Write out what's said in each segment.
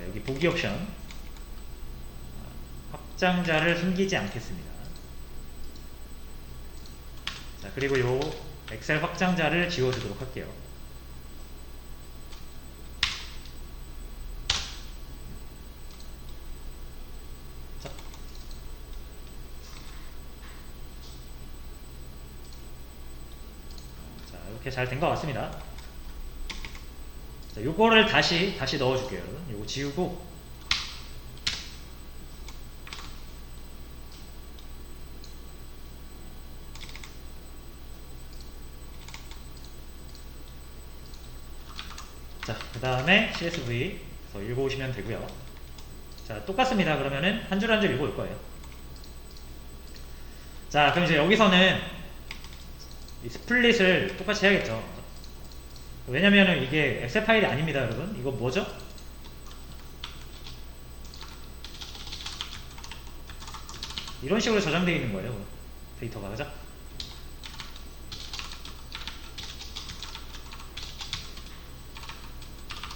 여기 보기 옵션 확장자를 숨기지 않겠습니다. 자, 그리고 요 엑셀 확장자를 지워주도록 할게요. 자, 이렇게 잘 된 것 같습니다. 자, 요거를 다시 넣어줄게요. 여러분. 요거 지우고 자, 그 다음에 CSV 읽어오시면 되고요. 자, 똑같습니다. 그러면은 한 줄 한 줄 읽어올 거예요. 자, 그럼 이제 여기서는 이 스플릿을 똑같이 해야겠죠. 왜냐면은 이게 엑셀 파일이 아닙니다, 여러분. 이거 뭐죠? 이런 식으로 저장되어 있는 거예요. 데이터가, 그죠?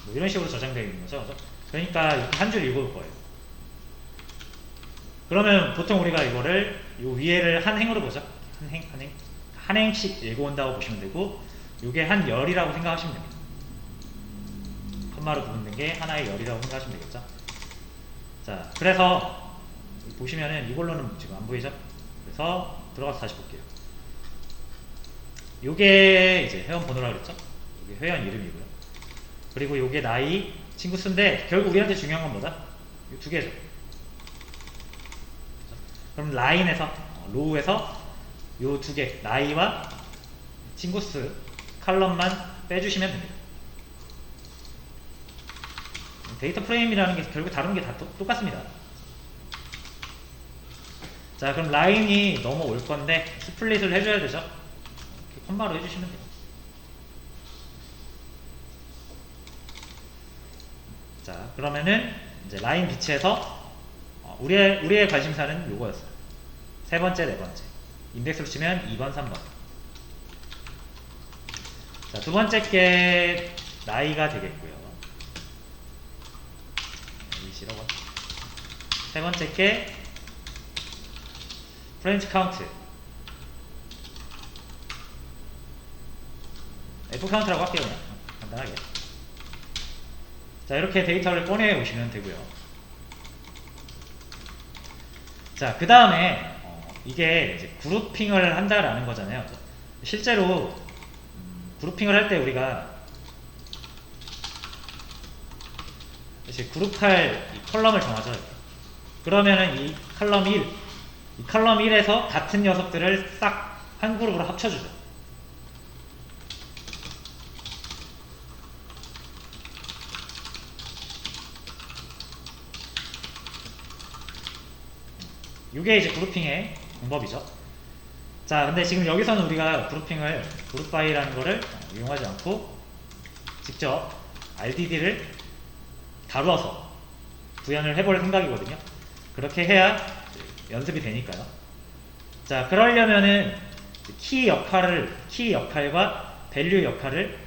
뭐 이런 식으로 저장되어 있는 거죠, 그죠? 그러니까 이렇게 한 줄 읽어올 거예요. 그러면 보통 우리가 이거를 요 위에를 한 행으로 보죠. 한 행씩 읽어온다고 보시면 되고, 요게 한 열이라고 생각하시면 됩니다. 컴마로 부분된 게 하나의 열이라고 생각하시면 되겠죠. 자, 그래서 보시면은 이걸로는 지금 안 보이죠? 그래서 들어가서 다시 볼게요. 요게 이제 회원 번호라고 그랬죠? 요게 회원 이름이고요. 그리고 요게 나이, 친구 수인데 결국 우리한테 중요한 건 뭐다? 요 두 개죠. 그럼 라인에서, 로우에서 요 두 개, 나이와 친구 수 칼럼만 빼주시면 됩니다. 데이터 프레임이라는 게 결국 다루는 게 다 똑같습니다. 자, 그럼 라인이 넘어올 건데 스플릿을 해줘야 되죠. 이렇게 컴마로 해주시면 돼요. 자, 그러면은 이제 라인 비치에서 우리의 관심사는 요거였어요. 세 번째, 네 번째. 인덱스로 치면 2번, 3번. 자, 두 번째 게 나이가 되겠고요. 세 번째 게 프렌치 카운트. F 카운트라고 할게요, 그냥. 간단하게. 자, 이렇게 데이터를 꺼내 오시면 되고요. 자, 그 다음에 이게 이제 그룹핑을 한다라는 거잖아요. 실제로 그룹핑을 할 때 우리가 이제 그룹할 이 컬럼을 정하죠. 그러면은 이 컬럼 1, 이 컬럼 1에서 같은 녀석들을 싹 한 그룹으로 합쳐주죠. 이게 이제 그룹핑의 방법이죠. 자, 근데 지금 여기서는 우리가 그룹핑을 그룹 바이라는 거를 이용하지 않고 직접 RDD를 다루어서 구현을 해볼 생각이거든요. 그렇게 해야 연습이 되니까요. 자, 그러려면은 키 역할과 밸류 역할을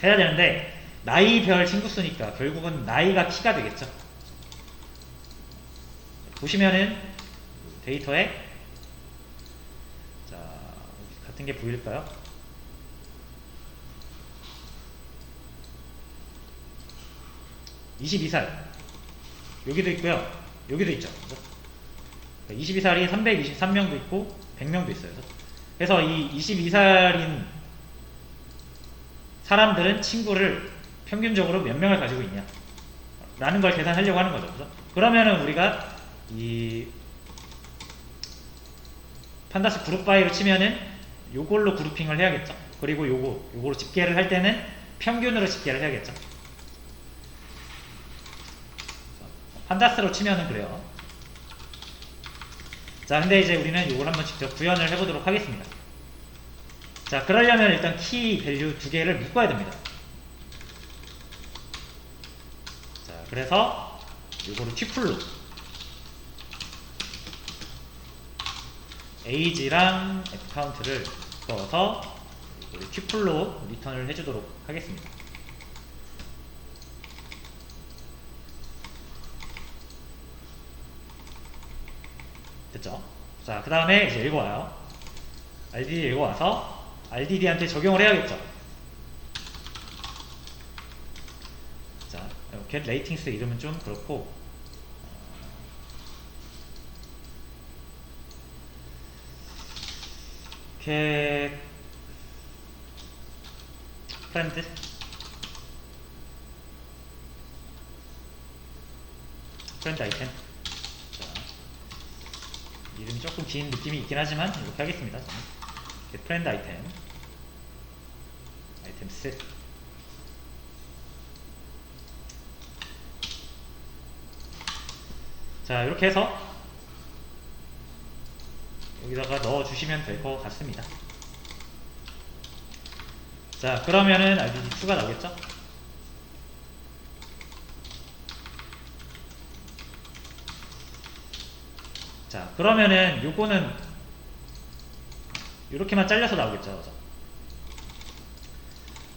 해야 되는데, 나이별 친구수니까 결국은 나이가 키가 되겠죠. 보시면은 데이터에, 자, 같은 게 보일까요? (22살) 여기도 있고요, 여기도 있죠. 22살이 323명도 있고 100명도 있어요. 그래서 이 22살인 사람들은 친구를 평균적으로 몇 명을 가지고 있냐 라는 걸 계산하려고 하는 거죠. 그죠? 그러면은 우리가 이 판다스 그룹 바이로 치면은 요걸로 그룹핑을 해야겠죠. 그리고 요거로 집계를 할 때는 평균으로 집계를 해야겠죠. 판다스로 치면은 그래요. 자, 근데 이제 우리는 요걸 한번 직접 구현을 해보도록 하겠습니다. 자, 그러려면 일단 키 밸류 두 개를 묶어야 됩니다. 자, 그래서 요거를 튜플로 age랑 fcount를 넣어서 튜플로 리턴을 해주도록 하겠습니다. 됐죠? 자, 그 다음에 이제 읽어와요. RDD 읽어와서 RDD한테 적용을 해야겠죠? 자, get ratings 이름은 좀 그렇고, get friend 아이템. 자, 이름이 조금 긴 느낌이 있긴 하지만 이렇게 하겠습니다. 저는. get friend 아이템 셋. 자, 이렇게 해서 여기다가 넣어주시면 될 것 같습니다. 자, 그러면은 RDD2가 나오겠죠? 자, 그러면은 요거는 이렇게만 잘려서 나오겠죠. 그죠?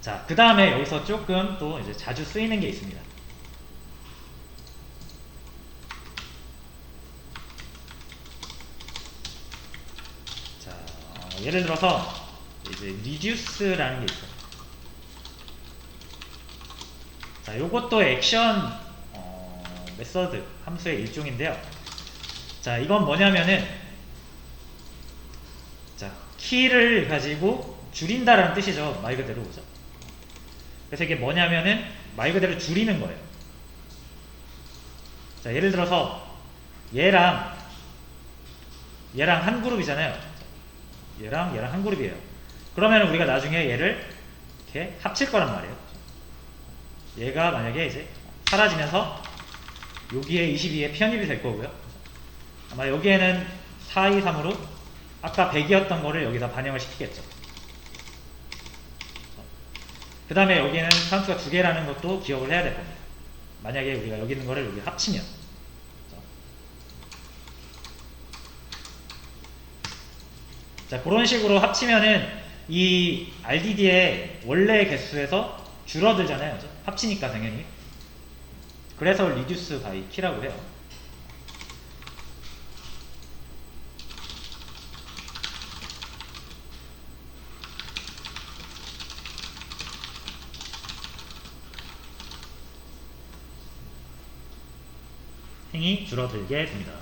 자, 그 다음에 여기서 조금 또 이제 자주 쓰이는 게 있습니다. 자, 예를 들어서 이제 reduce라는 게 있어요. 자, 요것도 액션 메서드 함수의 일종인데요. 자, 이건 뭐냐면은, 자, 키를 가지고 줄인다라는 뜻이죠. 말 그대로. 그죠? 그래서 이게 뭐냐면은 말 그대로 줄이는 거예요. 자, 예를 들어서 얘랑 한 그룹이잖아요. 얘랑 한 그룹이에요. 그러면 우리가 나중에 얘를 이렇게 합칠 거란 말이에요. 얘가 만약에 이제 사라지면서 여기에 22에 편입이 될 거고요. 아마 여기에는 4, 2, 3으로 아까 100이었던 거를 여기다 반영을 시키겠죠. 그 다음에 여기에는 함수가 두 개라는 것도 기억을 해야 될 겁니다. 만약에 우리가 여기 있는 거를 여기 합치면. 자, 그런 식으로 합치면은 이 RDD의 원래 개수에서 줄어들잖아요. 그죠? 합치니까 당연히. 그래서 reduce by key라고 해요. 행이 줄어들게 됩니다.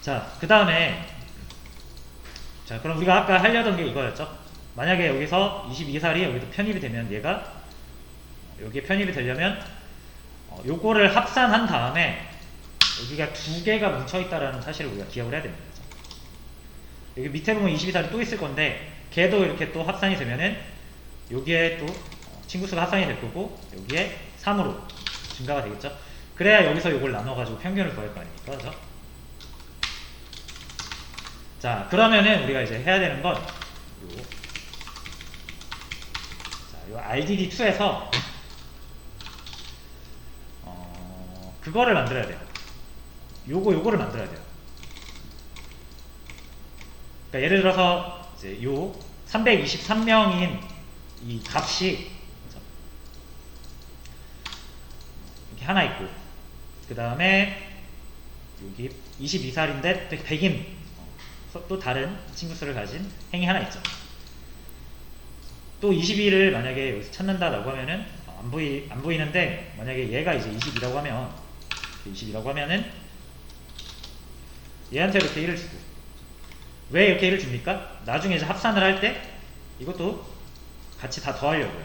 자, 그 다음에, 자, 그럼 우리가 아까 하려던 게 이거였죠. 만약에 여기서 22살이 여기도 편입이 되면 얘가 여기에 편입이 되려면 요거를 합산한 다음에 여기가 두 개가 뭉쳐있다라는 사실을 우리가 기억을 해야 됩니다. 여기 밑에 보면 22살이 또 있을 건데 걔도 이렇게 또 합산이 되면은 여기에 또 친구수가 합산이 될 거고 여기에 3으로 증가가 되겠죠. 그래야 여기서 요걸 나눠가지고 평균을 구할 거 아닙니까? 그죠? 자, 그러면은 우리가 이제 해야 되는 건 요 RDD2에서 그거를 만들어야 돼요. 요거를 만들어야 돼요. 그러니까 예를 들어서 이제 요 323명인 이 값이 이렇게 하나 있고 그 다음에 여기 22살인데 100인 또 다른 친구수를 가진 행이 하나 있죠. 또 22를 만약에 여기서 찾는다라고 하면은 안 보이는데 만약에 얘가 이제 20이라고 하면 20이라고 하면은 얘한테 이렇게 1을 주고 왜 이렇게 1을 줍니까? 나중에 이제 합산을 할 때 이것도 같이 다 더하려고요.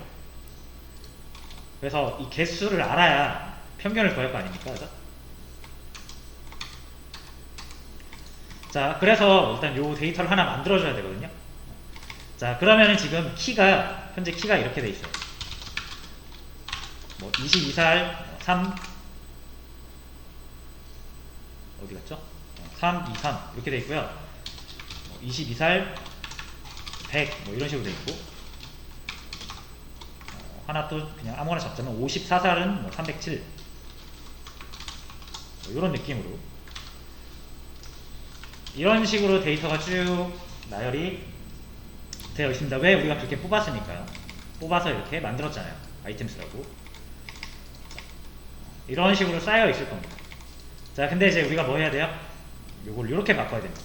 그래서 이 개수를 알아야 평균을 구할 거 아닙니까? 그죠? 자, 그래서 일단 요 데이터를 하나 만들어줘야 되거든요. 자, 그러면은 지금 현재 키가 이렇게 돼 있어요. 뭐 22살 3 어디 갔죠? 3, 2, 3 이렇게 돼 있고요. 22살 100 뭐 이런 식으로 돼 있고 하나 또 그냥 아무거나 잡자면 54살은 뭐 307 뭐 이런 느낌으로 이런 식으로 데이터가 쭉 나열이 되어 있습니다. 왜? 우리가 그렇게 뽑았으니까요. 뽑아서 이렇게 만들었잖아요. 아이템수라고. 이런 식으로 쌓여 있을 겁니다. 자, 근데 이제 우리가 뭐 해야 돼요? 요걸 이렇게 바꿔야 됩니다.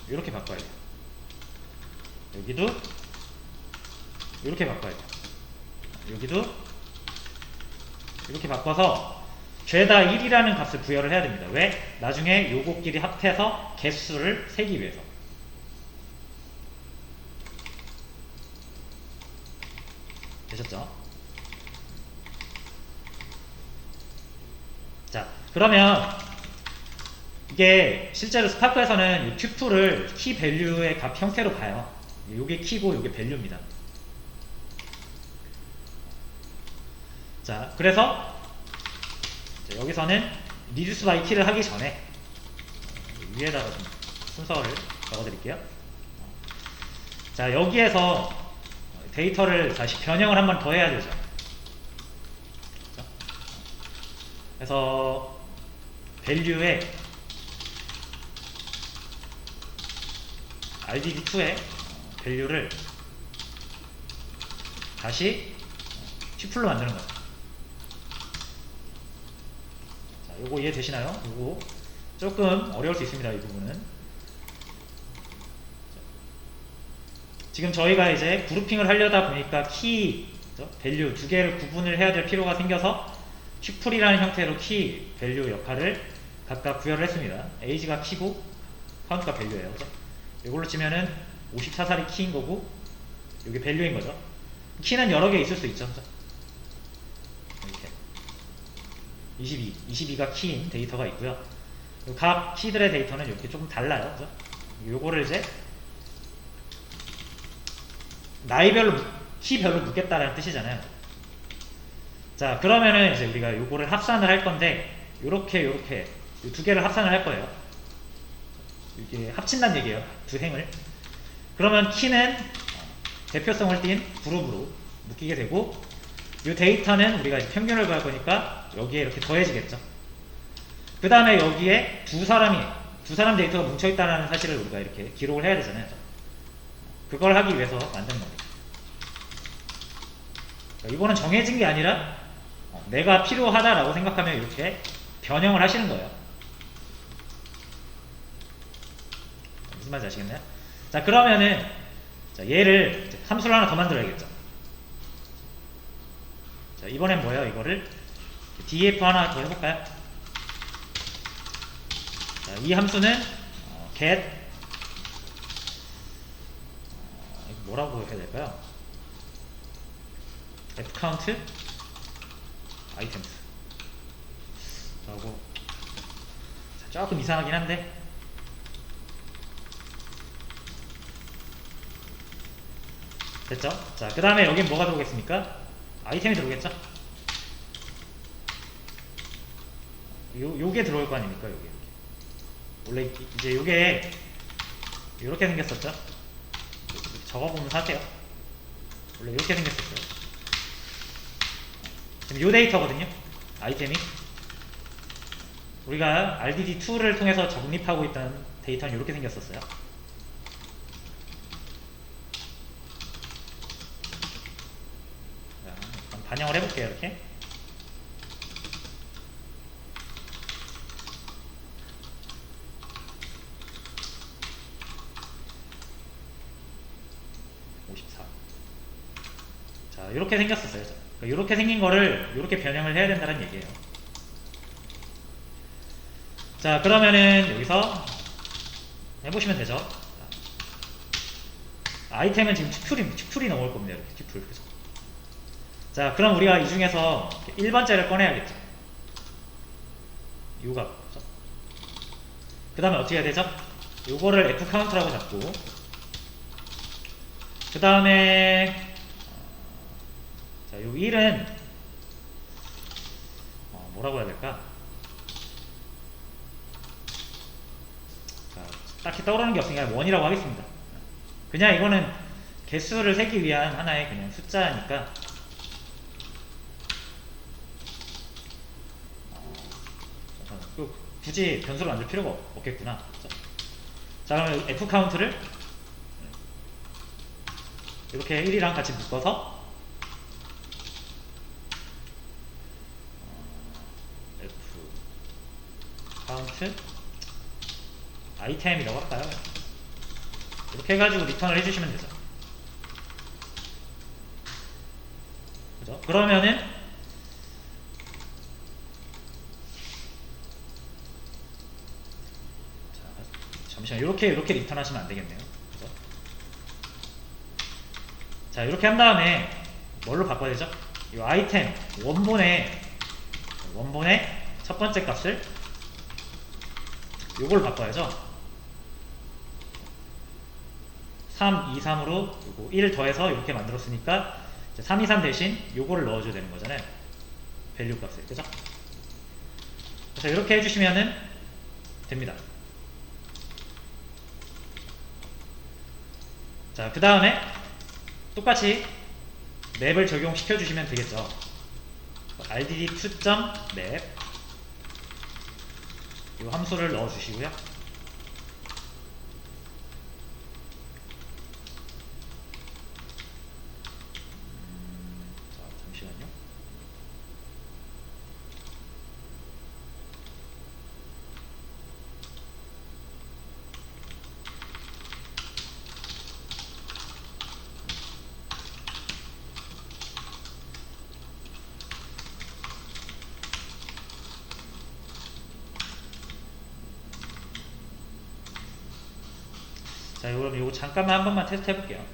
이렇게 바꿔야 돼요. 여기도 이렇게 바꿔야 돼요. 여기도 이렇게 바꿔서 죄다 1이라는 값을 부여를 해야 됩니다. 왜? 나중에 요거끼리 합해서 개수를 세기 위해서. 되셨죠? 자, 그러면 이게 실제로 스파크에서는 이 튜플을 키 밸류의 값 형태로 봐요. 요게 키고 요게 밸류입니다. 자, 그래서 여기서는 reduce by key를 하기 전에 위에다가 좀 순서를 적어드릴게요. 자, 여기에서 데이터를 다시 변형을 한 번 더 해야 되죠. 그래서 value에 RDD2의 value를 다시 튜플로 만드는 거예요. 자, 요거 이해되시나요? 요거 조금 어려울 수 있습니다. 이 부분은. 지금 저희가 이제 그룹핑을 하려다 보니까 키, 밸류 두 개를 구분을 해야 될 필요가 생겨서 튜플이라는 형태로 키, 밸류 역할을 각각 구별을 했습니다. age가 키고 카운트가 밸류예요. 그죠? 이걸로 치면은 54살이 키인 거고 이게 밸류인 거죠. 키는 여러 개 있을 수 있죠. 그죠? 이렇게 22가 키인 데이터가 있고요. 각 키들의 데이터는 이렇게 조금 달라요. 그죠? 요거를 이제 나이별로 키별로 묶겠다라는 뜻이잖아요. 자, 그러면은 이제 우리가 요거를 합산을 할 건데 요렇게 두 개를 합산을 할 거예요. 이게 합친다는 얘기예요. 두 행을. 그러면 키는 대표성을 띈 그룹으로 묶이게 되고 요 데이터는 우리가 이제 평균을 구할 거니까 여기에 이렇게 더해지겠죠. 그 다음에 여기에 두 사람 데이터가 뭉쳐있다는 사실을 우리가 이렇게 기록을 해야 되잖아요. 그걸 하기 위해서 만든 겁니다. 이거는 정해진 게 아니라 내가 필요하다라고 생각하면 이렇게 변형을 하시는 거예요. 무슨 말인지 아시겠나요? 자, 그러면은 자, 얘를 함수를 하나 더 만들어야겠죠. 자, 이번엔 뭐예요? 이거를 df 하나 더 해볼까요? 자, 이 함수는 get 뭐라고 해야 될까요? fcount items 라고 조금 이상하긴 한데 됐죠? 자, 그 다음에 여긴 뭐가 들어오겠습니까? 아이템이 들어오겠죠? 요게 들어올 거 아닙니까? 요게 원래 이제 요게 요렇게 생겼었죠? 적어보면 사세요. 원래 이렇게 생겼었어요. 지금 요 데이터거든요. 아이템이 우리가 RDD2를 통해서 적립하고 있던 데이터는 이렇게 생겼었어요. 자, 반영을 해볼게요. 이렇게 자, 이렇게 생겼었어요. 이렇게 생긴 거를 이렇게 변형을 해야 된다는 얘기예요. 자, 그러면은 여기서 해보시면 되죠. 아이템은 지금 튜플이 나올 겁니다. 이렇게 튜플. 자, 그럼 우리가 이 중에서 1번째를 꺼내야겠죠. 요가 그 다음에 어떻게 해야 되죠? 요거를 fcount라고 잡고 그 다음에 자, 요 1은 뭐라고 해야 될까? 자, 딱히 떠오르는 게 없으니까 1이라고 하겠습니다. 그냥 이거는 개수를 세기 위한 하나의 그냥 숫자니까 굳이 변수를 만들 필요가 없겠구나. 자, 그러면 fcount를 이렇게 1이랑 같이 묶어서 F 카운트 아이템이라고 할까요? 이렇게 해가지고 리턴을 해주시면 되죠. 그죠? 그러면은 자, 잠시만 이렇게 리턴 하시면 안 되겠네요. 그죠? 자, 이렇게 한 다음에 뭘로 바꿔야 되죠? 이 아이템 원본의 첫 번째 값을 요걸 바꿔야죠. 3, 2, 3으로 요거 1 더해서 이렇게 만들었으니까 3, 2, 3 대신 요거를 넣어줘야 되는 거잖아요. 밸류 값을. 그죠? 그래서 이렇게 해주시면은 됩니다. 자, 그 다음에 똑같이 맵을 적용시켜 주시면 되겠죠. rdd2.map 이 함수를 넣어 주시고요. 자, 잠시만요. 자, 그럼 요거 잠깐만 한 번만 테스트 해볼게요.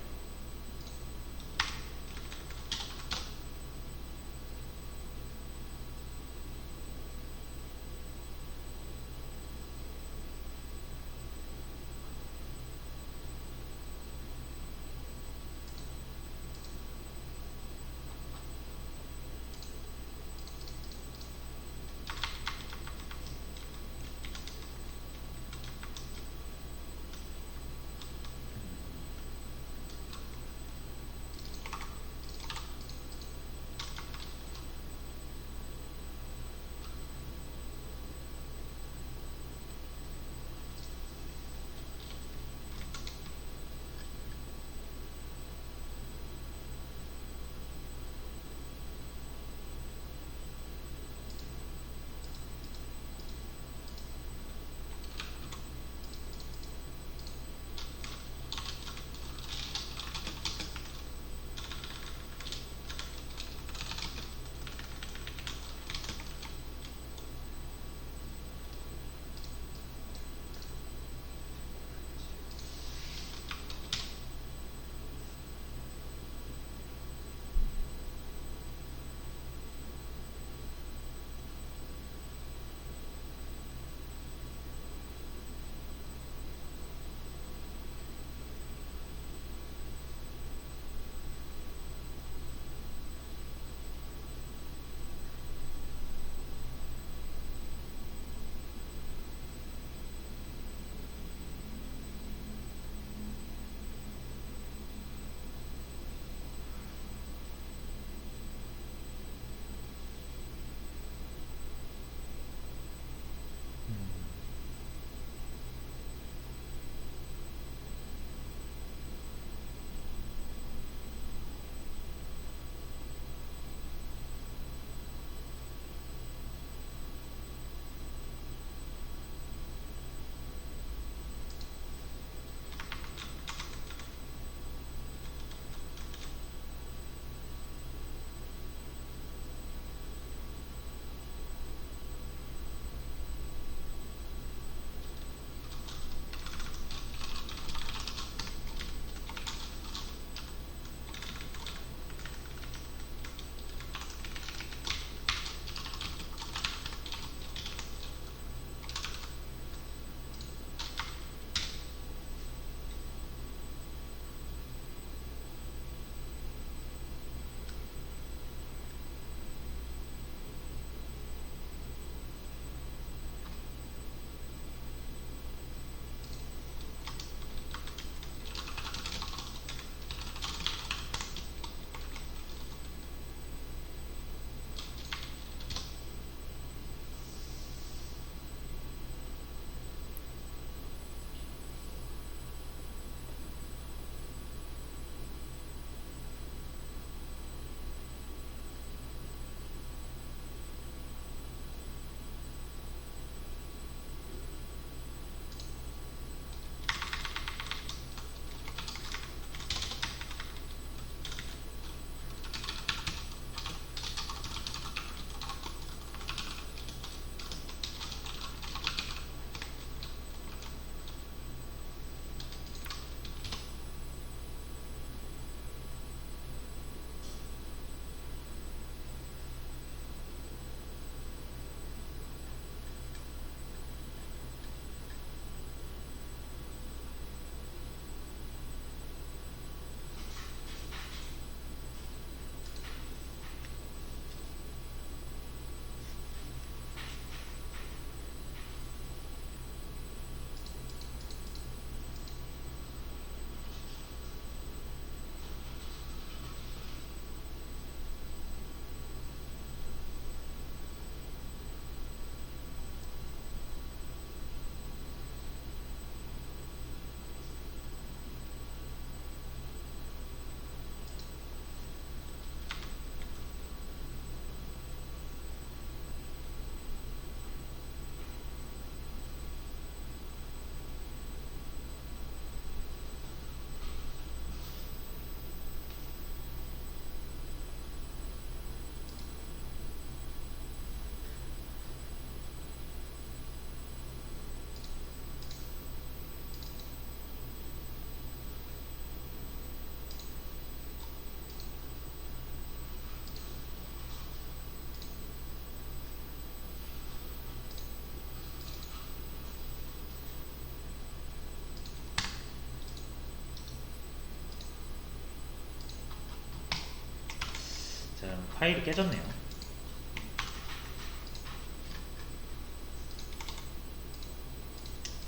파일이 깨졌네요.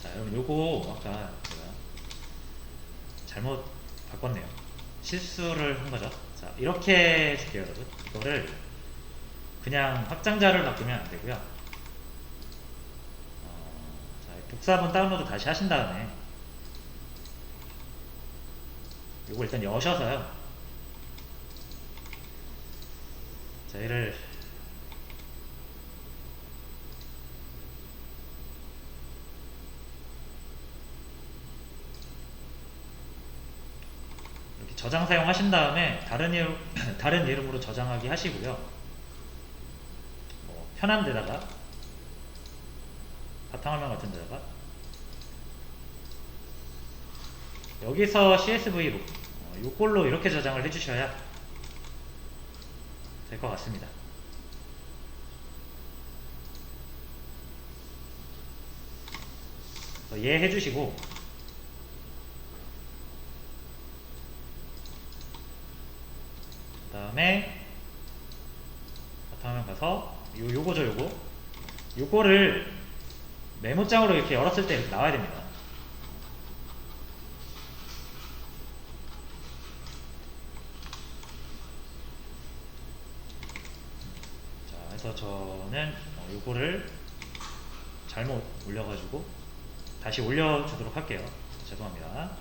자, 여러분 요거 아까 제가 잘못 바꿨네요. 실수를 한 거죠. 자, 이렇게 해줄게요, 여러분. 이거를 그냥 확장자를 바꾸면 안 되고요. 자, 복사본 다운로드 다시 하신 다음에 요거 일단 여셔서요. 자, 얘를 이렇게 저장 사용하신 다음에 다른 이름, 다른 이름으로 저장하기 하시고요. 뭐 편한 데다가 바탕화면 같은 데다가 여기서 CSV로 요걸로 이렇게 저장을 해주셔야 될 것 같습니다. 얘 해주시고 그 다음에 바탕화면 가서 요거죠, 요거를 메모장으로 이렇게 열었을 때 이렇게 나와야 됩니다. 자, 그래서 저는 요거를 잘못 올려가지고 다시 올려주도록 할게요. 죄송합니다.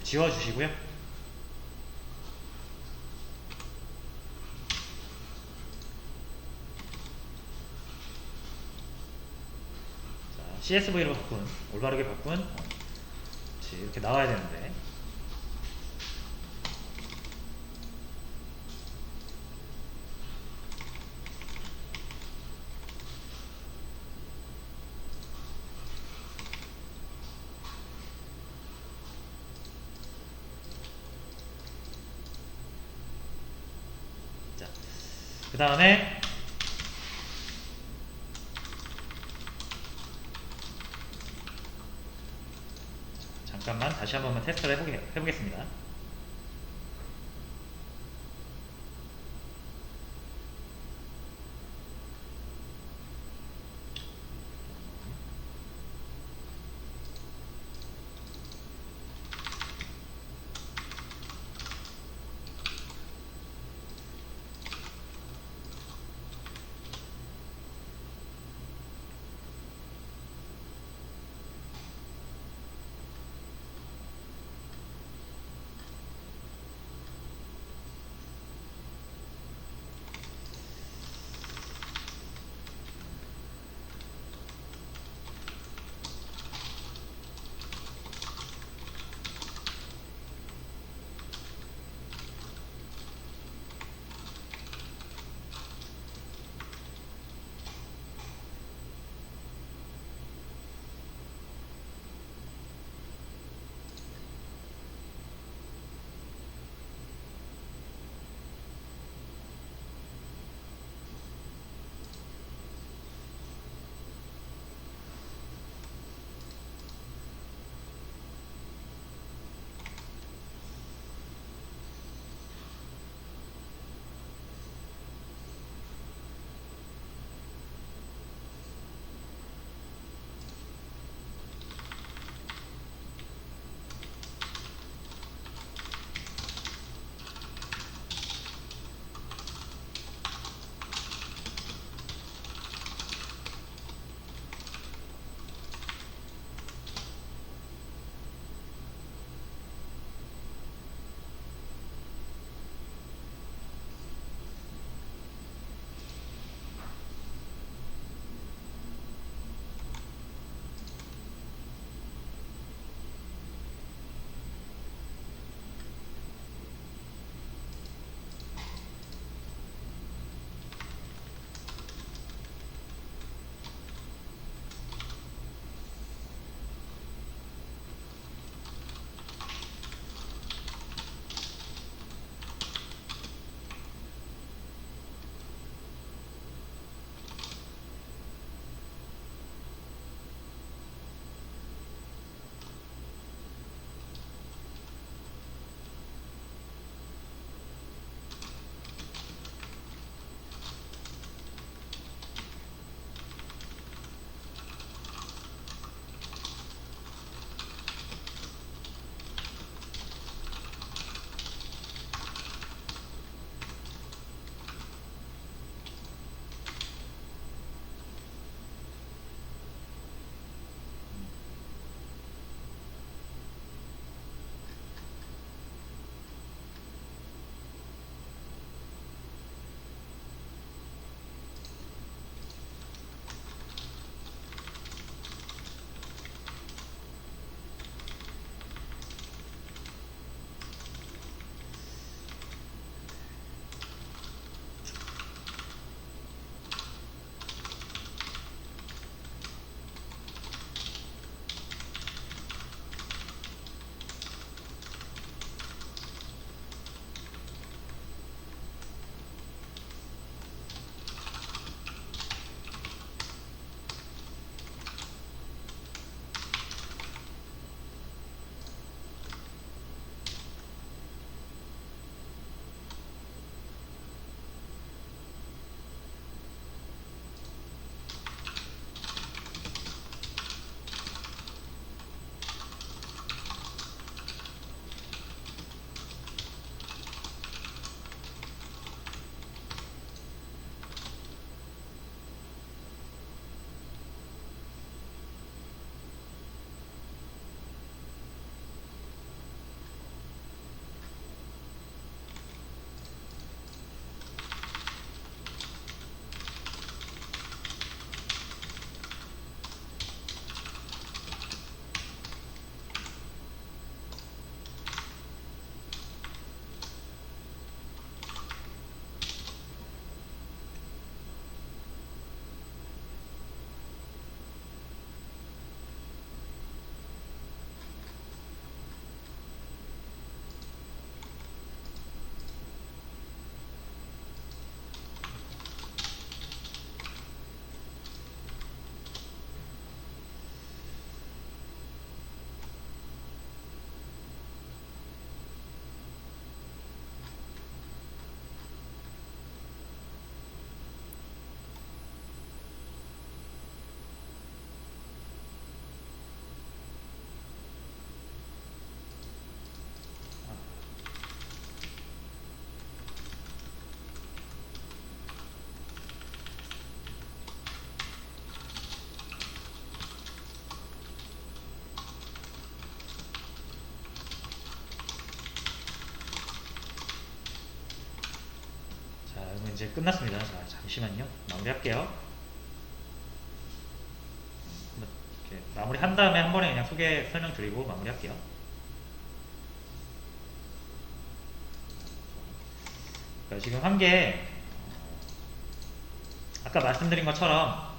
지워주시고요. 자, CSV로 바꾼, 올바르게 바꾼 이렇게 나와야 되는데 그 다음에 잠깐만 다시 한 번만 테스트를 해보겠습니다. 네, 끝났습니다. 자, 잠시만요. 마무리할게요. 이렇게 마무리한 다음에 한 번에 그냥 소개 설명드리고 마무리할게요. 그러니까 지금 한 게 아까 말씀드린 것처럼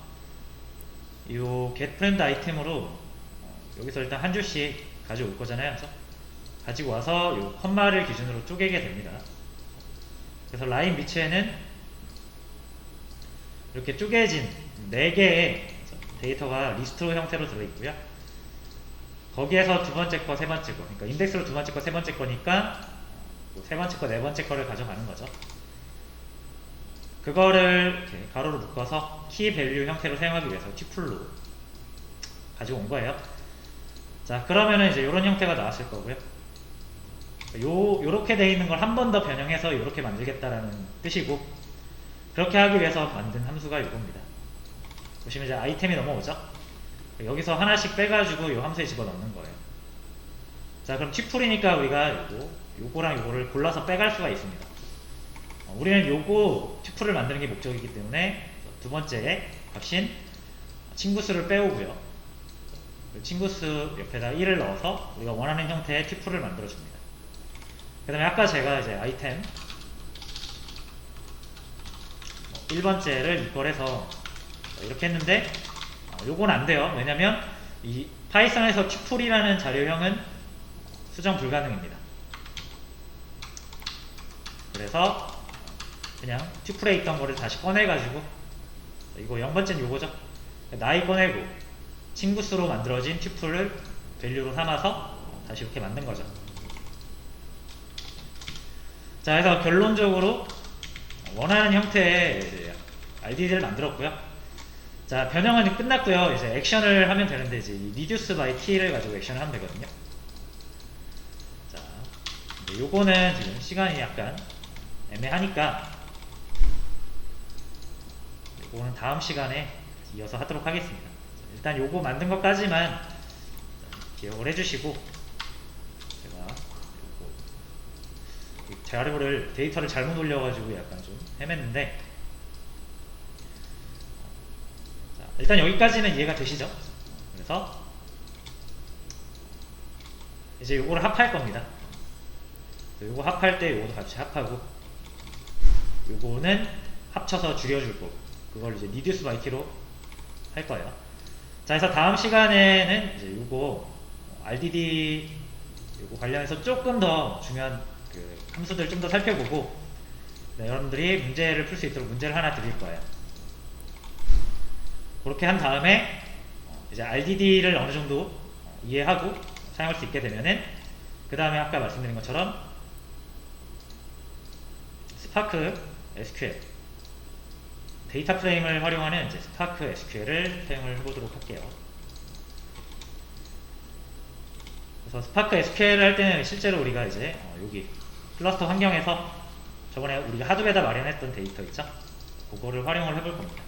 이 getFriend 아이템으로 여기서 일단 한 줄씩 가져올 거잖아요. 그래서 가지고 와서 이 컴마를 기준으로 쪼개게 됩니다. 그래서 라인 밑에는 이렇게 쪼개진 4개의 데이터가 리스트로 형태로 들어있고요. 거기에서 두 번째 거, 세 번째 거, 그러니까 인덱스로 두 번째 거, 세 번째 거니까 세 번째 거, 네 번째 거를 가져가는 거죠. 그거를 이렇게 가로로 묶어서 키 밸류 형태로 사용하기 위해서 튜플로 가지고 온 거예요. 자, 그러면은 이제 이런 형태가 나왔을 거고요. 요렇게 돼 있는 걸 한 번 더 변형해서 요렇게 만들겠다라는 뜻이고, 그렇게 하기 위해서 만든 함수가 이겁니다. 보시면 이제 아이템이 넘어오죠. 여기서 하나씩 빼가지고 요 함수에 집어넣는 거예요. 자, 그럼 튜플이니까 우리가 요거랑 요거를 골라서 빼갈 수가 있습니다. 우리는 요거 튜플을 만드는 게 목적이기 때문에 두 번째 값인 친구수를 빼오고요. 친구수 옆에다 1을 넣어서 우리가 원하는 형태의 튜플을 만들어 줍니다. 그 다음에 아까 제가 이제 아이템 1번째를 이퀄해서 이렇게 했는데 요건 안 돼요. 왜냐면 이 파이썬에서 튜플이라는 자료형은 수정 불가능입니다. 그래서 그냥 튜플에 있던 거를 다시 꺼내가지고, 이거 0번째는 요거죠. 나이 꺼내고 친구수로 만들어진 튜플을 밸류로 삼아서 다시 이렇게 만든 거죠. 자, 그래서 결론적으로 원하는 형태의 RDD를 만들었고요. 자, 변형은 끝났고요. 이제 액션을 하면 되는데, 이제 이 reduce by t를 가지고 액션을 하면 되거든요. 자, 요거는 지금 시간이 약간 애매하니까 요거는 다음 시간에 이어서 하도록 하겠습니다. 일단 요거 만든 것까지만 기억을 해주시고, 제가 자료를 데이터를 잘못 올려가지고 약간 좀 헤맸는데, 자, 일단 여기까지는 이해가 되시죠? 그래서 이제 요거를 합할 겁니다. 요거 합할 때 요거도 같이 합하고, 요거는 합쳐서 줄여줄 거고, 그걸 이제 reduce by t로 할 거예요. 자, 그래서 다음 시간에는 이제 요거 RDD 요거 관련해서 조금 더 중요한 그 함수들 좀 더 살펴보고, 네, 여러분들이 문제를 풀 수 있도록 문제를 하나 드릴 거예요. 그렇게 한 다음에 이제 RDD를 어느 정도 이해하고 사용할 수 있게 되면은, 그 다음에 아까 말씀드린 것처럼 스파크 SQL 데이터 프레임을 활용하는 이제 스파크 SQL을 사용을 해보도록 할게요. 그래서 스파크 SQL을 할 때는 실제로 우리가 이제 여기 클러스터 환경에서 저번에 우리가 하드베다 마련했던 데이터 있죠? 그거를 활용을 해볼 겁니다.